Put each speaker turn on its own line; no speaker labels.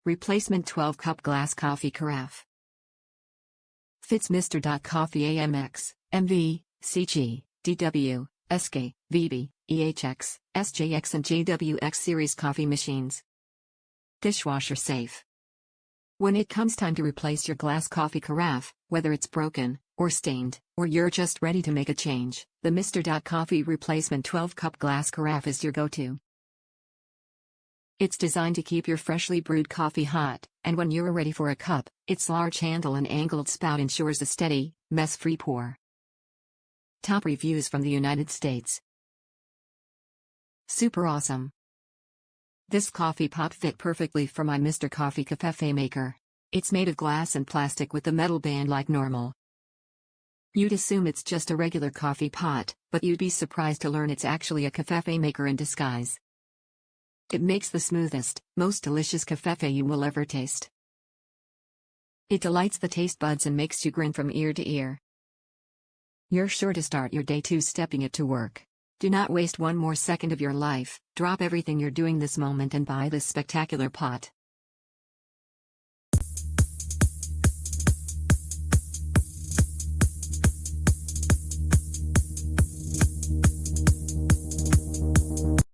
Replacement 12-cup glass coffee carafe. Fits Mr.Coffee AMX, MV, CG, DW, SK, VB, EHX, SJX and JWX series coffee machines. Dishwasher-safe. When it comes time to replace your glass coffee carafe, whether it's broken, or stained, or you're just ready to make a change, the Mr.Coffee Replacement 12-cup glass carafe is your go-to. It's designed to keep your freshly brewed coffee hot, and when you're ready for a cup, its large handle and angled spout ensures a steady, mess-free pour. Top reviews from the United States. Super awesome. This coffee pot fit perfectly for my Mr.Coffee covfefe maker. It's made of glass and plastic with the metal band like normal. You'd assume it's just a regular coffee pot, but you'd be surprised to learn it's actually a covfefe maker in disguise. It makes the smoothest, most delicious covfefe you will ever taste. It delights the taste buds and makes you grin from ear to ear. You're sure to start your day two-stepping it to work. Do not waste one more second of your life, drop everything you're doing this moment and buy this spectacular pot.